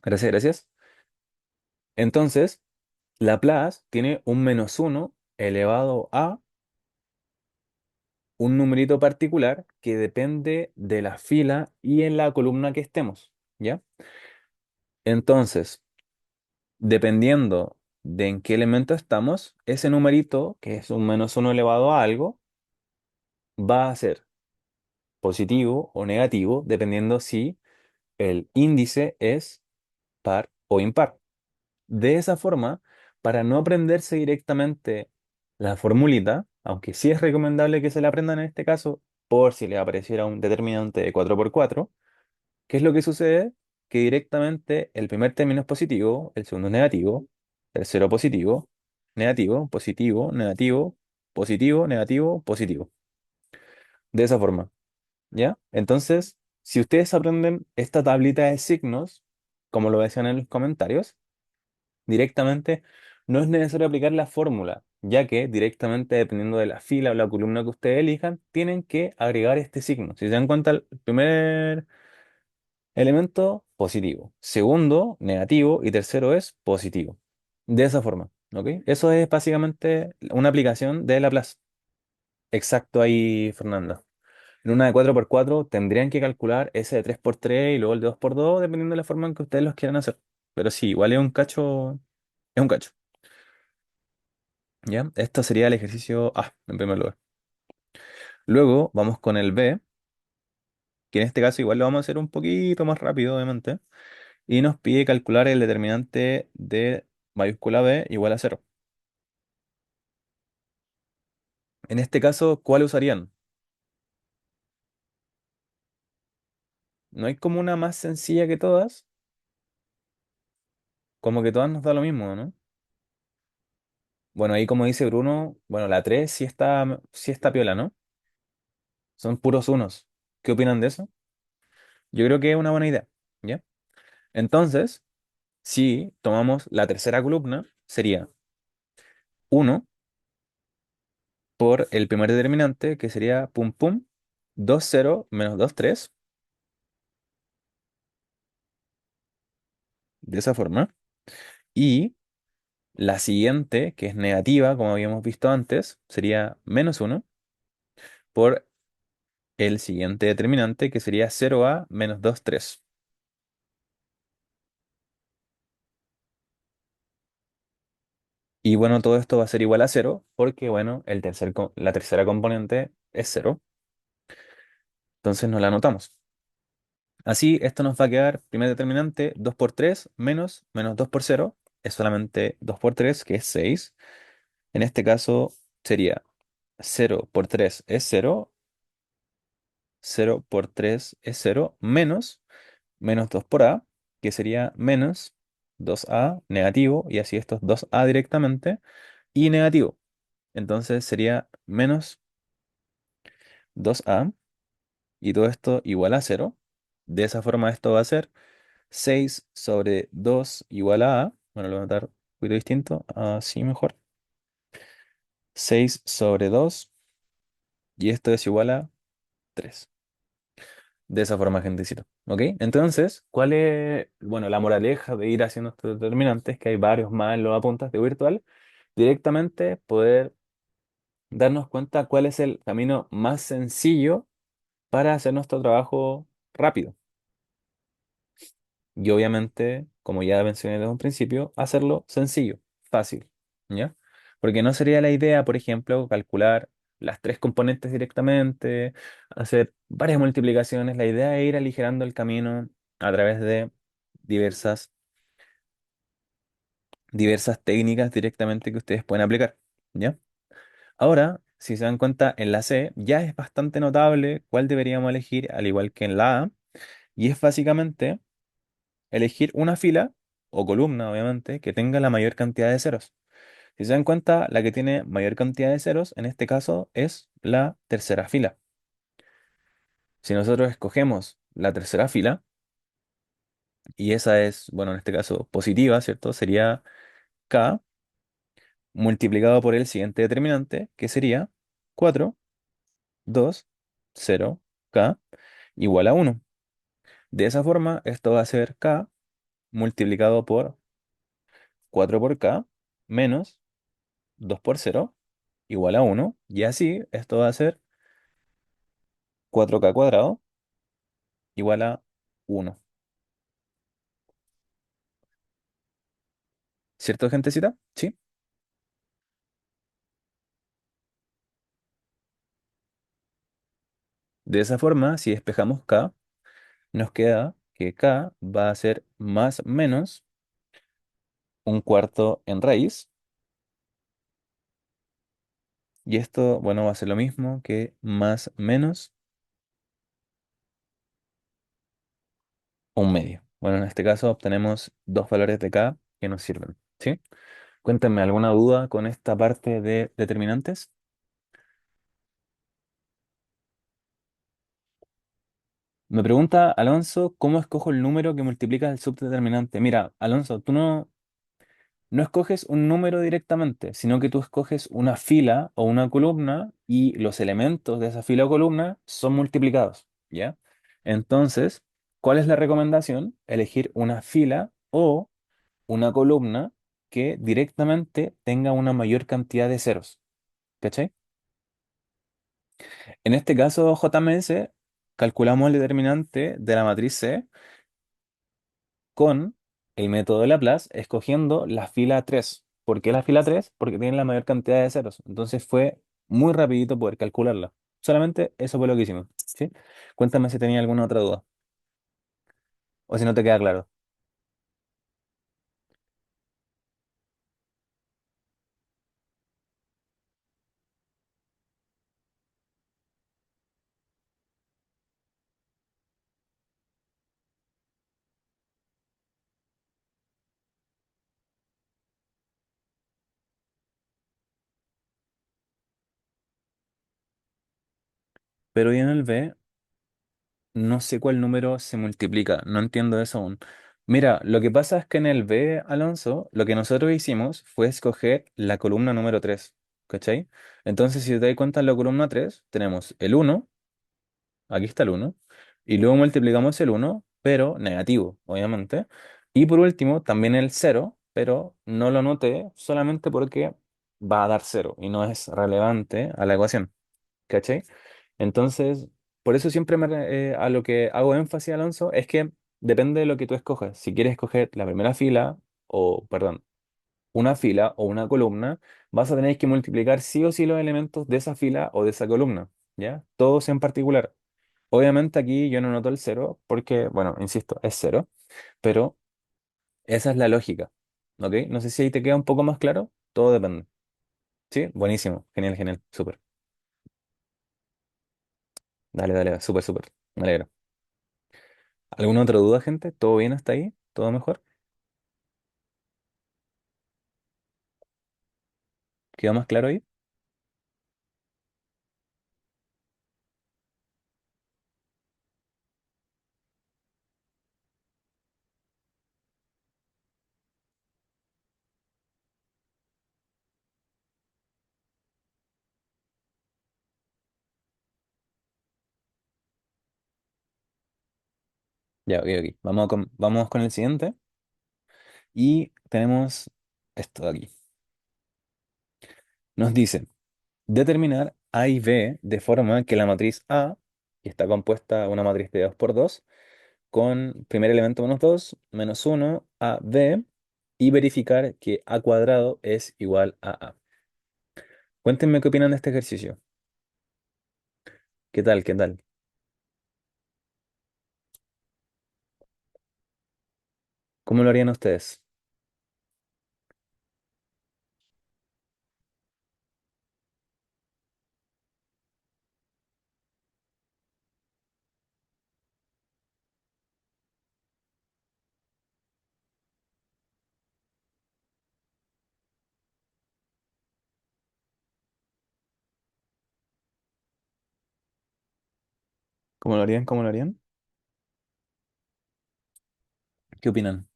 Gracias, gracias. Entonces, Laplace tiene un menos uno elevado a un numerito particular que depende de la fila y en la columna que estemos, ¿ya? Entonces, dependiendo de en qué elemento estamos, ese numerito, que es un menos uno elevado a algo, va a ser positivo o negativo, dependiendo si el índice es par o impar. De esa forma, para no aprenderse directamente la formulita, aunque sí es recomendable que se la aprendan en este caso, por si le apareciera un determinante de 4 por 4, ¿qué es lo que sucede? Que directamente el primer término es positivo, el segundo es negativo, tercero positivo, negativo, positivo, negativo, positivo, negativo, positivo. De esa forma, ¿ya? Entonces, si ustedes aprenden esta tablita de signos, como lo decían en los comentarios, directamente no es necesario aplicar la fórmula, ya que directamente dependiendo de la fila o la columna que ustedes elijan, tienen que agregar este signo. Si se dan cuenta, el primer elemento positivo, segundo negativo y tercero es positivo. De esa forma, ¿ok? Eso es básicamente una aplicación de Laplace. Exacto ahí, Fernanda. En una de 4 por 4 tendrían que calcular ese de 3 por 3 y luego el de 2 por 2 dependiendo de la forma en que ustedes los quieran hacer. Pero sí, igual es un cacho. ¿Ya? Esto sería el ejercicio A, en primer lugar. Luego vamos con el B, que en este caso igual lo vamos a hacer un poquito más rápido, obviamente, y nos pide calcular el determinante de mayúscula B igual a 0. En este caso, ¿cuál usarían? No hay como una más sencilla que todas, como que todas nos da lo mismo, ¿no? Bueno, ahí como dice Bruno, bueno, la 3 sí está piola, ¿no? Son puros unos. ¿Qué opinan de eso? Yo creo que es una buena idea, ¿ya? Entonces, si tomamos la tercera columna, sería uno por el primer determinante, que sería pum pum, 2 0 menos 2 3 de esa forma. Y la siguiente, que es negativa, como habíamos visto antes, sería menos uno por el siguiente determinante, que sería 0a menos 2 3. Y bueno, todo esto va a ser igual a cero porque, bueno, la tercera componente es cero. Entonces nos la anotamos. Así, esto nos va a quedar, primer determinante, 2 por 3 menos 2 por cero es solamente 2 por 3 que es 6. En este caso sería 0 por 3 es cero, 0 por 3 es cero, menos 2 por a, que sería menos 2a negativo, y así esto es 2a directamente, y negativo. Entonces sería menos 2a, y todo esto igual a cero. De esa forma esto va a ser 6 sobre 2 igual a. Bueno, lo voy a notar un poquito distinto, así mejor. 6 sobre 2 y esto es igual a 3. De esa forma, gentecito. ¿Ok? Entonces, ¿cuál es, bueno, la moraleja de ir haciendo estos determinantes? Que hay varios más en los apuntes de virtual. Directamente poder darnos cuenta cuál es el camino más sencillo para hacer nuestro trabajo rápido. Y obviamente, como ya mencioné desde un principio, hacerlo sencillo, fácil, ¿ya? Porque no sería la idea, por ejemplo, calcular las tres componentes directamente, hacer varias multiplicaciones. La idea es ir aligerando el camino a través de diversas, diversas técnicas directamente que ustedes pueden aplicar, ¿ya? Ahora, si se dan cuenta, en la C ya es bastante notable cuál deberíamos elegir, al igual que en la A, y es básicamente elegir una fila o columna, obviamente, que tenga la mayor cantidad de ceros. Si se dan cuenta, la que tiene mayor cantidad de ceros, en este caso, es la tercera fila. Si nosotros escogemos la tercera fila, y esa es, bueno, en este caso positiva, ¿cierto? Sería k multiplicado por el siguiente determinante, que sería 4 2 0 k igual a 1. De esa forma, esto va a ser k multiplicado por 4 por k menos 2 por 0 igual a 1. Y así, esto va a ser 4k cuadrado igual a 1. ¿Cierto, gentecita? Sí. De esa forma, si despejamos k, nos queda que k va a ser más menos un cuarto en raíz. Y esto, bueno, va a ser lo mismo que más menos un medio. Bueno, en este caso obtenemos dos valores de k que nos sirven. ¿Sí? Cuéntame, ¿alguna duda con esta parte de determinantes? Me pregunta Alonso, ¿cómo escojo el número que multiplica el subdeterminante? Mira, Alonso, tú no escoges un número directamente, sino que tú escoges una fila o una columna y los elementos de esa fila o columna son multiplicados, ¿ya? Entonces, ¿cuál es la recomendación? Elegir una fila o una columna que directamente tenga una mayor cantidad de ceros, ¿cachai? En este caso, JMS, calculamos el determinante de la matriz C con el método de Laplace, escogiendo la fila 3. ¿Por qué la fila 3? Porque tiene la mayor cantidad de ceros. Entonces fue muy rapidito poder calcularla. Solamente eso fue lo que hicimos. ¿Sí? Cuéntame si tenía alguna otra duda o si no te queda claro. Pero y en el B, no sé cuál número se multiplica. No entiendo eso aún. Mira, lo que pasa es que en el B, Alonso, lo que nosotros hicimos fue escoger la columna número 3. ¿Cachai? Entonces, si te das cuenta, en la columna 3 tenemos el uno. Aquí está el uno. Y luego multiplicamos el uno, pero negativo, obviamente. Y por último, también el cero, pero no lo noté solamente porque va a dar cero y no es relevante a la ecuación. ¿Cachai? Entonces, por eso siempre a lo que hago énfasis, Alonso, es que depende de lo que tú escojas. Si quieres escoger la primera fila, o, perdón, una fila o una columna, vas a tener que multiplicar sí o sí los elementos de esa fila o de esa columna, ¿ya? Todos en particular. Obviamente aquí yo no noto el cero porque, bueno, insisto, es cero, pero esa es la lógica, ¿ok? No sé si ahí te queda un poco más claro, todo depende. ¿Sí? Buenísimo, genial, genial, súper. Dale, dale, súper, súper, me alegro. ¿Alguna otra duda, gente? ¿Todo bien hasta ahí? ¿Todo mejor? ¿Quedó más claro ahí? Ya, ok, ok. Vamos con el siguiente. Y tenemos esto de aquí. Nos dice, determinar A y B de forma que la matriz A, que está compuesta de una matriz de 2 por 2 con primer elemento menos uno a B, y verificar que A cuadrado es igual a A. Cuéntenme qué opinan de este ejercicio. ¿Qué tal? ¿Qué tal? ¿Cómo lo harían ustedes? ¿Cómo lo harían? ¿Cómo lo harían? ¿Qué opinan?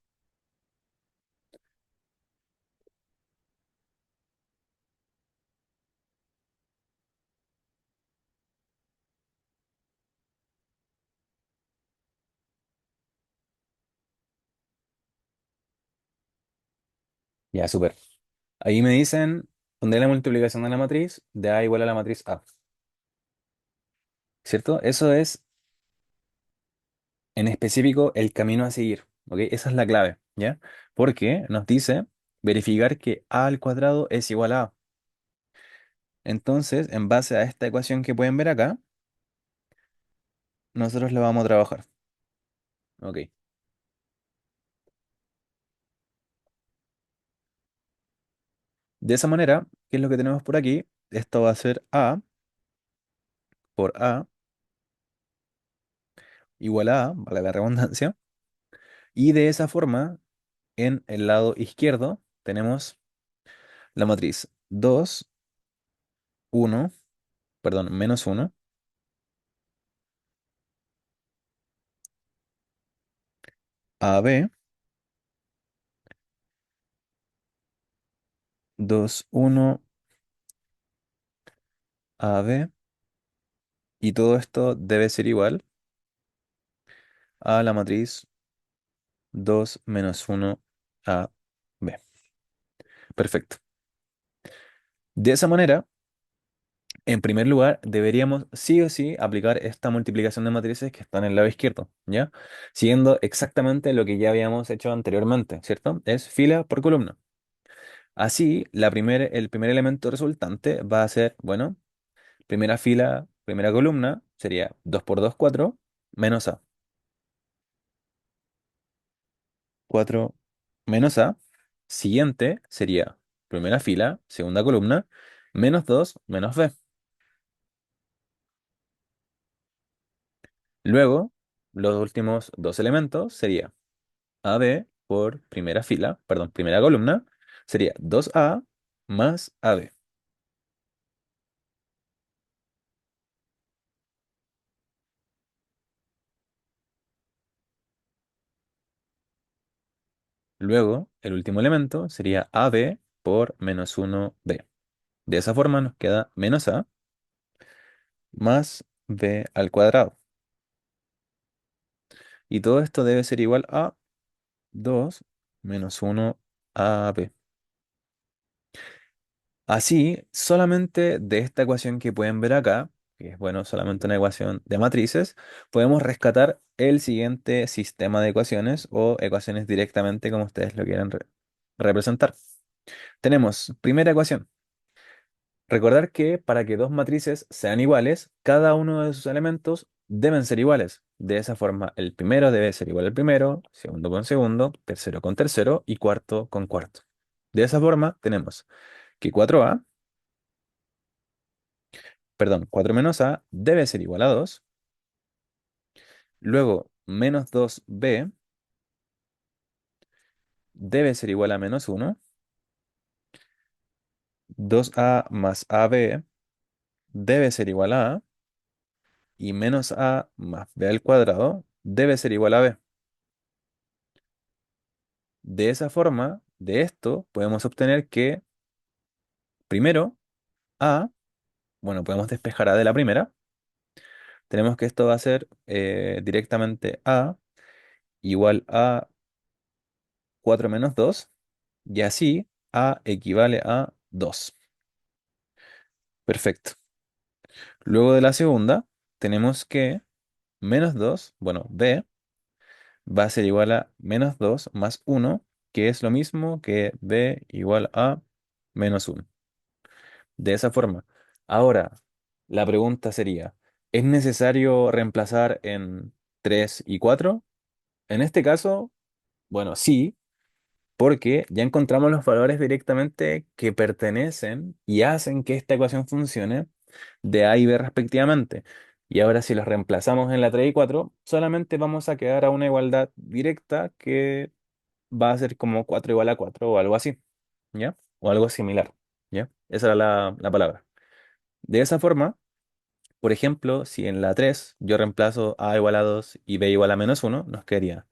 Ya, súper. Ahí me dicen, ¿dónde es la multiplicación de la matriz? De A igual a la matriz A. ¿Cierto? Eso es en específico el camino a seguir. ¿Ok? Esa es la clave, ¿ya? Porque nos dice verificar que A al cuadrado es igual a A. Entonces, en base a esta ecuación que pueden ver acá, nosotros la vamos a trabajar. ¿Ok? De esa manera, ¿qué es lo que tenemos por aquí? Esto va a ser A por A igual a A, vale la redundancia. Y de esa forma, en el lado izquierdo, tenemos la matriz 2 1 perdón, menos uno, AB, 2 1 AB, y todo esto debe ser igual a la matriz 2 menos uno AB. Perfecto. De esa manera, en primer lugar, deberíamos sí o sí aplicar esta multiplicación de matrices que están en el lado izquierdo, ¿ya? Siguiendo exactamente lo que ya habíamos hecho anteriormente, ¿cierto? Es fila por columna. Así, el primer elemento resultante va a ser, bueno, primera fila, primera columna, sería 2 por 2 4 menos A. 4 menos A. Siguiente sería primera fila, segunda columna, menos 2 menos B. Luego, los últimos dos elementos sería AB por primera fila, perdón, primera columna, sería 2A más AB. Luego, el último elemento sería AB por menos 1B. De esa forma nos queda menos A más B al cuadrado. Y todo esto debe ser igual a 2 menos 1AB. Así, solamente de esta ecuación que pueden ver acá, que es bueno, solamente una ecuación de matrices, podemos rescatar el siguiente sistema de ecuaciones o ecuaciones directamente como ustedes lo quieran representar. Tenemos primera ecuación. Recordar que para que dos matrices sean iguales, cada uno de sus elementos deben ser iguales. De esa forma, el primero debe ser igual al primero, segundo con segundo, tercero con tercero y cuarto con cuarto. De esa forma, tenemos que 4A, perdón, 4 menos A debe ser igual a 2. Luego, menos 2B debe ser igual a menos 1. 2A más AB debe ser igual a A. Y menos A más B al cuadrado debe ser igual a B. De esa forma, de esto podemos obtener que primero A, bueno, podemos despejar A de la primera. Tenemos que esto va a ser directamente A. igual a 4 menos 2 y así A equivale a 2. Perfecto. Luego de la segunda, tenemos que menos 2, bueno, B va a ser igual a menos 2 más uno, que es lo mismo que B igual a menos uno. De esa forma. Ahora, la pregunta sería, ¿es necesario reemplazar en 3 y 4? En este caso, bueno, sí, porque ya encontramos los valores directamente que pertenecen y hacen que esta ecuación funcione de A y B respectivamente. Y ahora si los reemplazamos en la 3 y 4 solamente vamos a quedar a una igualdad directa que va a ser como 4 igual a 4 o algo así, ¿ya? O algo similar, ¿ya? Esa era la palabra. De esa forma, por ejemplo, si en la 3 yo reemplazo A igual a 2 y B igual a menos uno, nos quedaría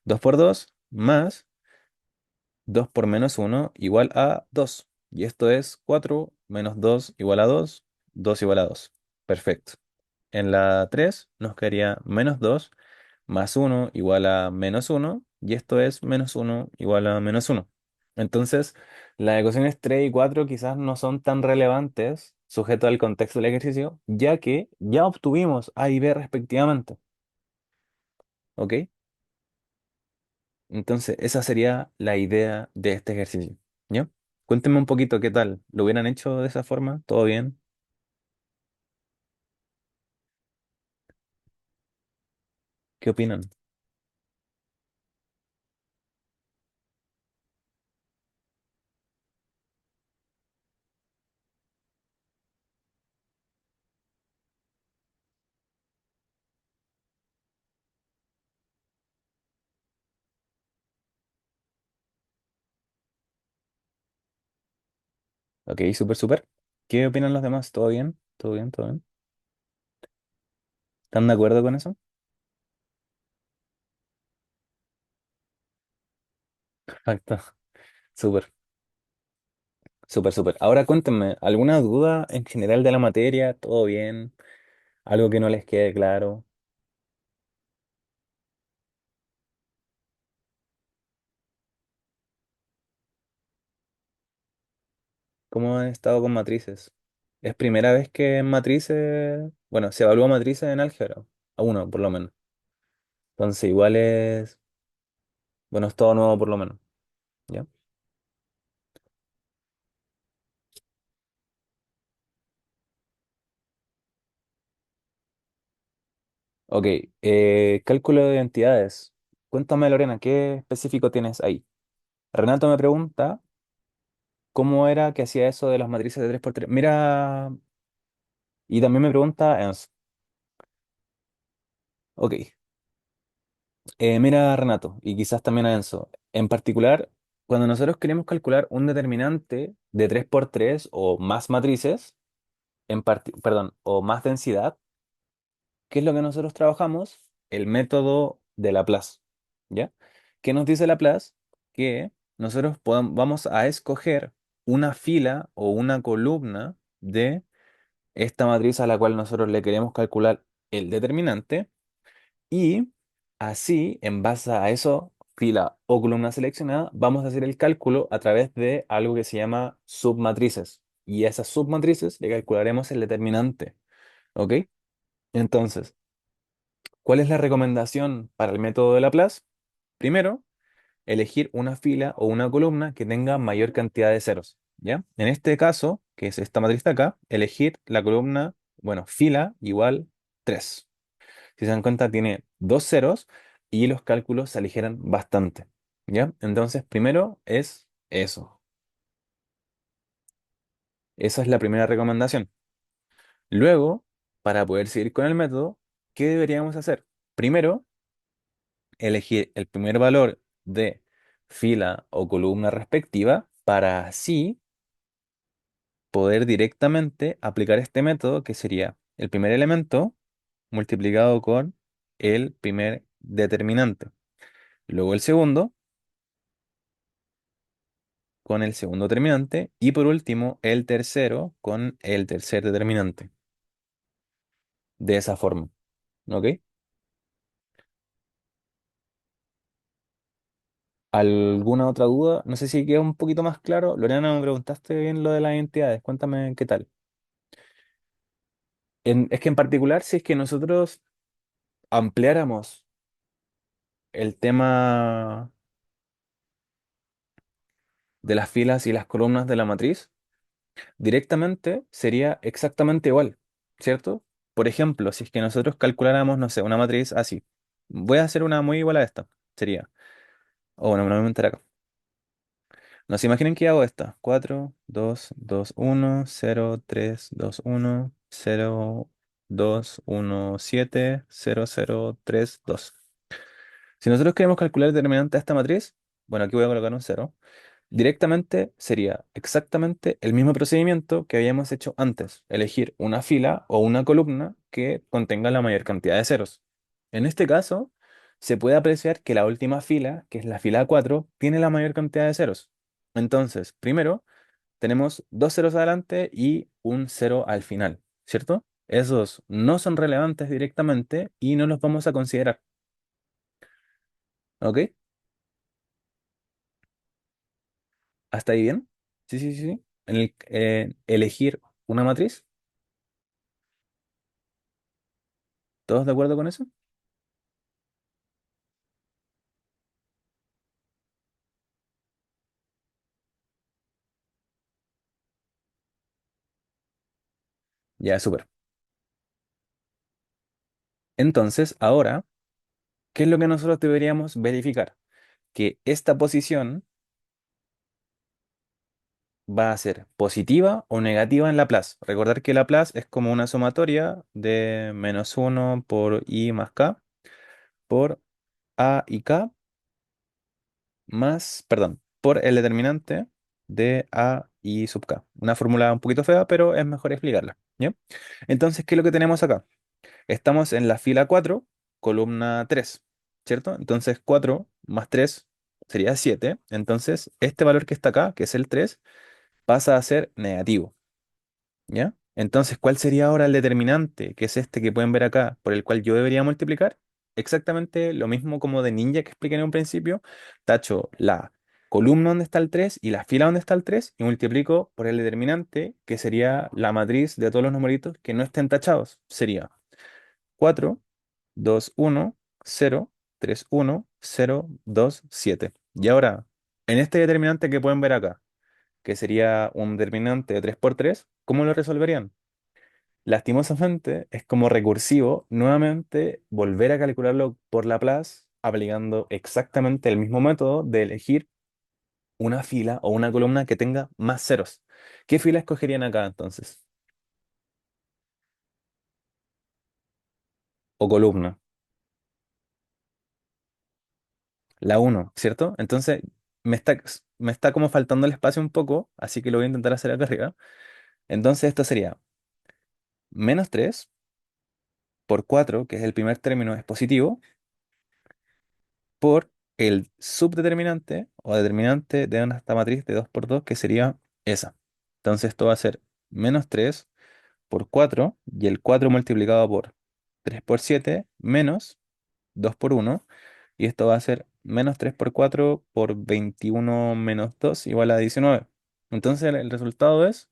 2 por 2 más 2 por menos uno igual a 2. Y esto es 4 menos 2 igual a 2, 2 igual a 2. Perfecto. En la 3 nos quedaría menos 2 más uno igual a menos uno. Y esto es menos uno igual a menos uno. Entonces, las ecuaciones 3 y 4 quizás no son tan relevantes sujeto al contexto del ejercicio, ya que ya obtuvimos A y B respectivamente. ¿Ok? Entonces, esa sería la idea de este ejercicio. ¿Ya? Cuéntenme un poquito qué tal. ¿Lo hubieran hecho de esa forma? ¿Todo bien? ¿Qué opinan? Ok, súper, súper. ¿Qué opinan los demás? ¿Todo bien? ¿Todo bien? ¿Todo bien? ¿Están de acuerdo con eso? Perfecto. Súper, súper, súper. Ahora cuéntenme, ¿alguna duda en general de la materia? ¿Todo bien? ¿Algo que no les quede claro? ¿Cómo han estado con matrices? Es primera vez que en matrices, bueno, se evalúa matrices en álgebra, a uno por lo menos. Entonces igual es, bueno, es todo nuevo por lo menos, ¿ya? Ok, cálculo de identidades. Cuéntame, Lorena, ¿qué específico tienes ahí? Renato me pregunta cómo era que hacía eso de las matrices de 3 por 3. Mira, y también me pregunta Enzo. Ok, mira, Renato, y quizás también a Enzo. En particular, cuando nosotros queremos calcular un determinante de 3 por 3 o más matrices, perdón, o más densidad, ¿qué es lo que nosotros trabajamos? El método de Laplace, ¿ya? ¿Qué nos dice Laplace? Que nosotros vamos a escoger una fila o una columna de esta matriz a la cual nosotros le queremos calcular el determinante y así, en base a eso, fila o columna seleccionada, vamos a hacer el cálculo a través de algo que se llama submatrices. Y a esas submatrices le calcularemos el determinante, ¿ok? Entonces, ¿cuál es la recomendación para el método de Laplace? Primero, elegir una fila o una columna que tenga mayor cantidad de ceros, ¿ya? En este caso, que es esta matriz de acá, elegir la columna, bueno, fila igual 3. Si se dan cuenta, tiene dos ceros y los cálculos se aligeran bastante, ¿ya? Entonces, primero es eso. Esa es la primera recomendación. Luego, para poder seguir con el método, ¿qué deberíamos hacer? Primero, elegir el primer valor de fila o columna respectiva para así poder directamente aplicar este método que sería el primer elemento multiplicado con el primer determinante. Luego el segundo con el segundo determinante y por último el tercero con el tercer determinante. De esa forma, ¿ok? ¿Alguna otra duda? No sé si queda un poquito más claro. Lorena, me preguntaste bien lo de las entidades. Cuéntame qué tal. Es que en particular, si es que nosotros ampliáramos el tema de las filas y las columnas de la matriz, directamente sería exactamente igual, ¿cierto? Por ejemplo, si es que nosotros calculáramos, no sé, una matriz así. Voy a hacer una muy igual a esta. Sería, o bueno, me lo voy a inventar acá. No se imaginen que hago esta. 4 2 2 1 0 3 2 1 0 2 1 7 0 0 3 2. Si nosotros queremos calcular el determinante de esta matriz, bueno, aquí voy a colocar un cero. Directamente sería exactamente el mismo procedimiento que habíamos hecho antes, elegir una fila o una columna que contenga la mayor cantidad de ceros. En este caso, se puede apreciar que la última fila, que es la fila 4, tiene la mayor cantidad de ceros. Entonces, primero, tenemos dos ceros adelante y un cero al final, ¿cierto? Esos no son relevantes directamente y no los vamos a considerar, ¿ok? ¿Hasta ahí bien? Sí, sí, sí, sí. Elegir una matriz. ¿Todos de acuerdo con eso? Ya, súper. Entonces, ahora, ¿qué es lo que nosotros deberíamos verificar? Que esta posición va a ser positiva o negativa en Laplace. Recordar que Laplace es como una sumatoria de -1 por i más k por a y k más, perdón, por el determinante de a y sub k. Una fórmula un poquito fea, pero es mejor explicarla, ¿ya? Entonces, ¿qué es lo que tenemos acá? Estamos en la fila 4 columna 3, ¿cierto? Entonces 4 más 3 sería 7. Entonces este valor que está acá, que es el 3, pasa a ser negativo, ¿ya? Entonces, ¿cuál sería ahora el determinante, que es este que pueden ver acá, por el cual yo debería multiplicar? Exactamente lo mismo como de ninja que expliqué en un principio. Tacho la columna donde está el 3 y la fila donde está el 3 y multiplico por el determinante, que sería la matriz de todos los numeritos que no estén tachados. Sería 4 2 1 0 3 1 0 2 7. Y ahora, en este determinante que pueden ver acá, que sería un determinante de 3 por 3, ¿cómo lo resolverían? Lastimosamente, es como recursivo nuevamente volver a calcularlo por Laplace aplicando exactamente el mismo método de elegir una fila o una columna que tenga más ceros. ¿Qué fila escogerían acá entonces? O columna. La uno, ¿cierto? Entonces me está, me está como faltando el espacio un poco, así que lo voy a intentar hacer acá arriba. Entonces esto sería -3 por 4, que es el primer término, es positivo, por el subdeterminante o determinante de esta matriz de 2 por 2, que sería esa. Entonces esto va a ser -3 por 4 y el 4 multiplicado por 3 por 7 menos 2 por 1. Y esto va a ser -3 por 4 por 21 menos 2 igual a 19. Entonces el resultado es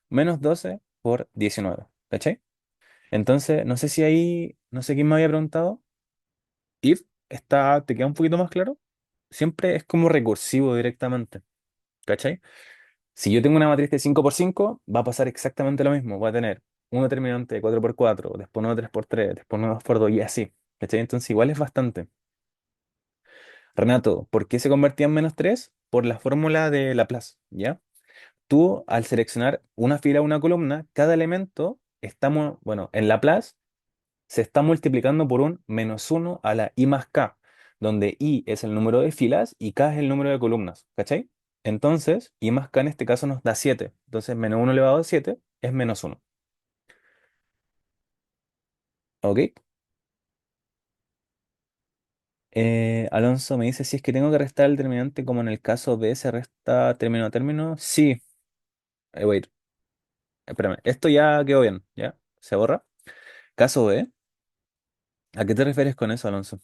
-12 por 19. ¿Cachai? Entonces, no sé si ahí, no sé quién me había preguntado. If está, ¿te queda un poquito más claro? Siempre es como recursivo directamente. ¿Cachai? Si yo tengo una matriz de 5 por 5 va a pasar exactamente lo mismo. Voy a tener un determinante de 4 por 4, después uno de 3 por 3, después uno de 2 por 2 y así. ¿Cachai? Entonces igual es bastante. Renato, ¿por qué se convertía en -3? Por la fórmula de Laplace, ¿ya? Tú, al seleccionar una fila o una columna, cada elemento estamos, bueno, en Laplace se está multiplicando por un -1 a la i más k, donde i es el número de filas y k es el número de columnas, ¿cachai? Entonces, i más k en este caso nos da 7. Entonces, -1 elevado a 7 es -1. ¿Ok? Alonso me dice si es que tengo que restar el determinante como en el caso B se resta término a término. Sí, wait, espérame. Esto ya quedó bien, ¿ya? ¿Se borra? Caso B. ¿A qué te refieres con eso, Alonso?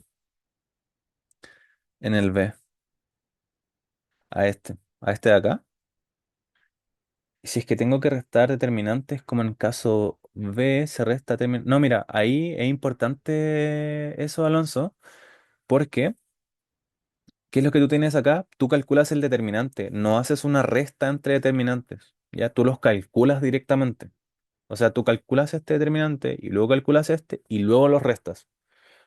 En el B. a este de acá. Y si es que tengo que restar determinantes, como en el caso B, se resta determinante. No, mira, ahí es importante eso, Alonso, porque ¿qué es lo que tú tienes acá? Tú calculas el determinante, no haces una resta entre determinantes, ¿ya? Tú los calculas directamente. O sea, tú calculas este determinante y luego calculas este y luego los restas.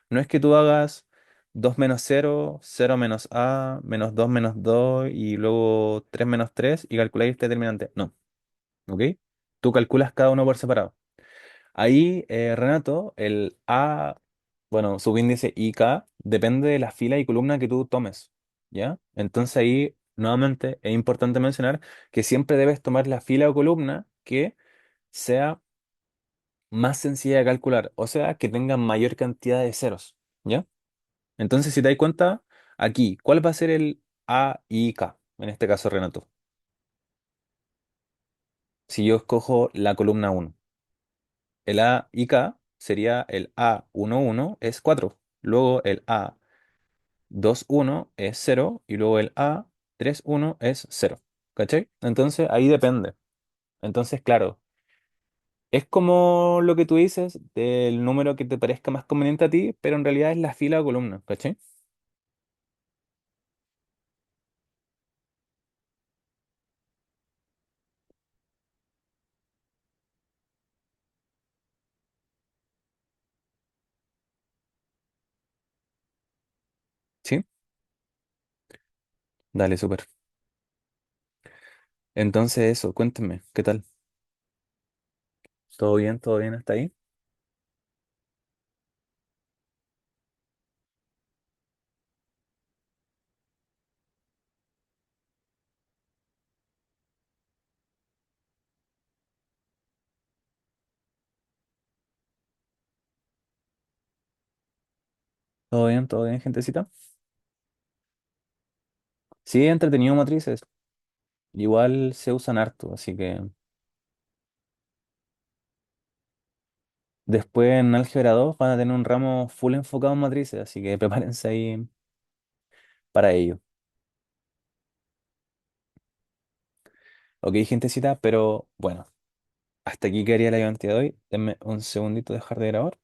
No es que tú hagas 2 menos cero, cero menos A, menos 2 menos 2 y luego 3 menos 3 y calculáis este determinante. No, ¿ok? Tú calculas cada uno por separado. Ahí, Renato, el A, bueno, subíndice IK depende de la fila y columna que tú tomes, ¿ya? Entonces ahí, nuevamente, es importante mencionar que siempre debes tomar la fila o columna que sea más sencilla de calcular, o sea, que tenga mayor cantidad de ceros, ¿ya? Entonces, si te das cuenta, aquí, ¿cuál va a ser el A y K? En este caso, Renato. Si yo escojo la columna uno, el A y K sería el A11 es 4, luego el A21 es 0 y luego el A31 es 0. ¿Cachai? Entonces, ahí depende. Entonces, claro, es como lo que tú dices del número que te parezca más conveniente a ti, pero en realidad es la fila o columna, ¿cachai? Sí, dale, súper. Entonces eso, cuéntame, ¿qué tal? ¿Todo bien? ¿Todo bien hasta ahí? todo bien, gentecita? Sí, entretenido matrices. Igual se usan harto, así que después en álgebra 2 van a tener un ramo full enfocado en matrices, así que prepárense ahí para ello. Ok, gentecita, pero bueno, hasta aquí quedaría la identidad de hoy. Denme un segundito de dejar de grabar.